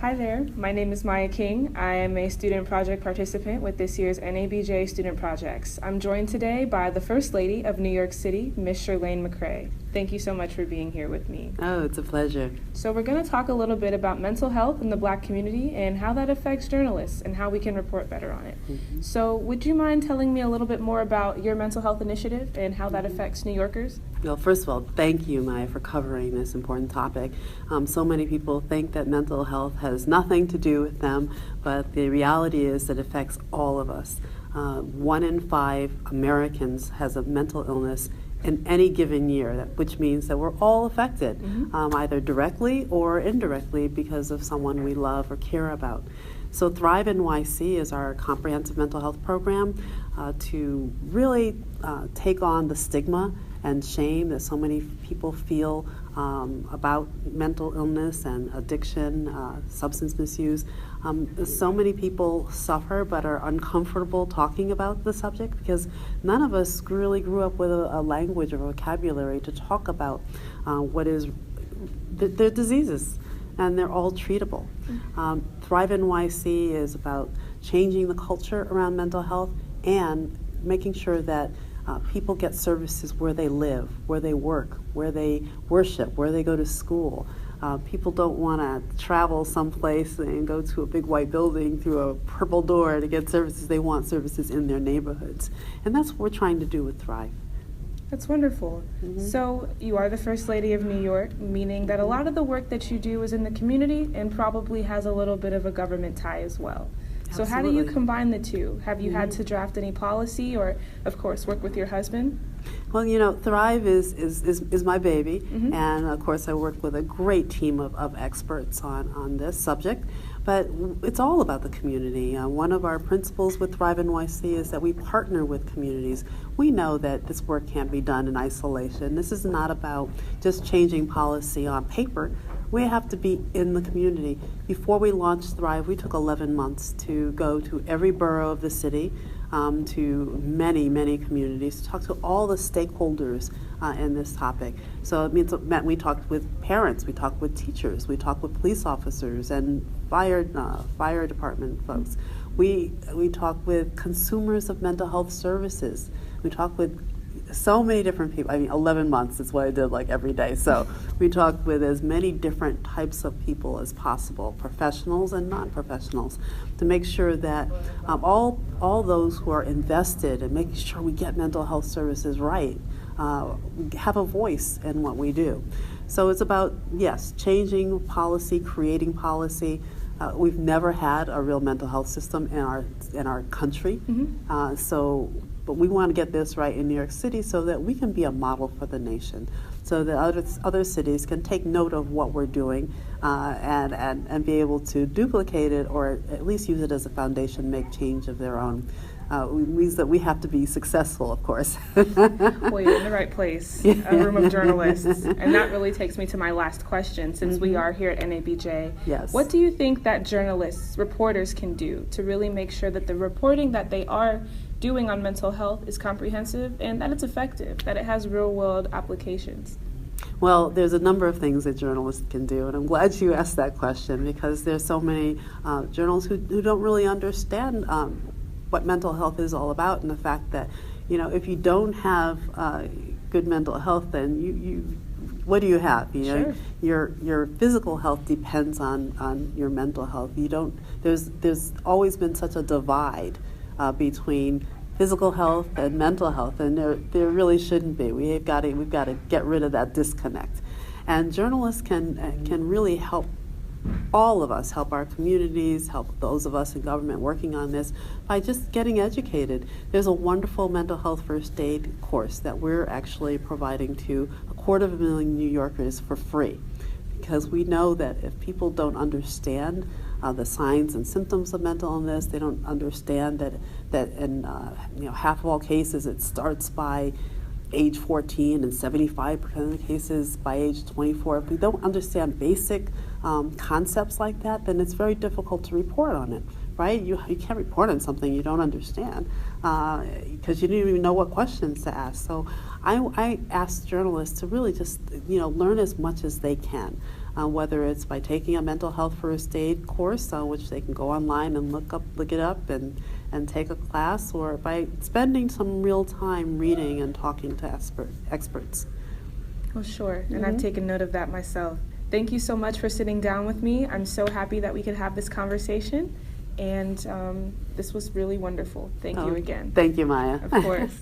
Hi there, my name is Maya King. I am a student project participant with this year's NABJ Student Projects. I'm joined today by the First Lady of New York City, Miss Chirlane McCray. Thank you so much for being here with me. Oh, it's a pleasure. So we're going to talk a little bit about mental health in the Black community and how that affects journalists and how we can report better on it. So would you mind telling me a little bit more about your mental health initiative and how that affects New Yorkers? Well, first of all, thank you, Maya, for covering this important topic. So many people think that mental health has nothing to do with them, but the reality is that it affects all of us. 1 in 5 Americans has a mental illness in any given year, which means that we're all affected, either directly or indirectly because of someone we love or care about. So ThriveNYC is our comprehensive mental health program to really take on the stigma and shame that so many people feel about mental illness and addiction, substance misuse. So many people suffer but are uncomfortable talking about the subject because none of us really grew up with a language or vocabulary to talk about what is their diseases, and they're all treatable. ThriveNYC is about changing the culture around mental health and making sure that people get services where they live, where they work, where they worship, where they go to school. People don't want to travel someplace and go to a big white building through a purple door to get services. They want services in their neighborhoods. And that's what we're trying to do with Thrive. That's wonderful. So you are the First Lady of New York, meaning that a lot of the work that you do is in the community and probably has a little bit of a government tie as well. So how do you combine the two? Have you had to draft any policy or, of course, work with your husband? Well, you know, Thrive is my baby, and of course I work with a great team of experts on this subject, but it's all about the community. One of our principles with ThriveNYC is that we partner with communities. We know that this work can't be done in isolation. This is not about just changing policy on paper. We have to be in the community. Before we launched Thrive, we took 11 months to go to every borough of the city, to many communities, to talk to all the stakeholders in this topic. So it meant we talked with parents, we talked with teachers, we talked with police officers and fire department folks. We talked with consumers of mental health services. We talked with so many different people. I mean, 11 months is what I did like every day. So we talked with as many different types of people as possible, professionals and non-professionals, to make sure that all those who are invested in making sure we get mental health services right have a voice in what we do. So it's about, yes, changing policy, creating policy. We've never had a real mental health system in our country. But we want to get this right in New York City so that we can be a model for the nation, so that other cities can take note of what we're doing and be able to duplicate it or at least use it as a foundation, make change of their own. It means that we have to be successful, of course. Well, you're in the right place, a room of journalists. And that really takes me to my last question, since we are here at NABJ. Yes. What do you think that journalists, reporters can do to really make sure that the reporting that they are doing on mental health is comprehensive and that it's effective, that it has real-world applications? Well, there's a number of things that journalists can do, and I'm glad you asked that question because there's so many journalists who don't really understand what mental health is all about, and the fact that, you know, if you don't have good mental health, then you what do you have? You know, your physical health depends on your mental health. You don't. There's always been such a divide between physical health and mental health, and there really shouldn't be. We've got to get rid of that disconnect, and journalists can really help all of us, help our communities, help those of us in government working on this by just getting educated. There's a wonderful mental health first aid course that we're actually providing to 250,000 New Yorkers for free, because we know that if people don't understand the signs and symptoms of mental illness, they don't understand that in half of all cases it starts by age 14 and 75% of the cases by age 24. If we don't understand basic concepts like that, then it's very difficult to report on it. right? You can't report on something you don't understand because you don't even know what questions to ask. So I ask journalists to really just learn as much as they can, whether it's by taking a mental health first aid course, which they can go online and look it up and take a class, or by spending some real time reading and talking to experts. Well, sure, and I've taken note of that myself. Thank you so much for sitting down with me. I'm so happy that we could have this conversation, and this was really wonderful. Thank you again. Thank you, Maya. Of course.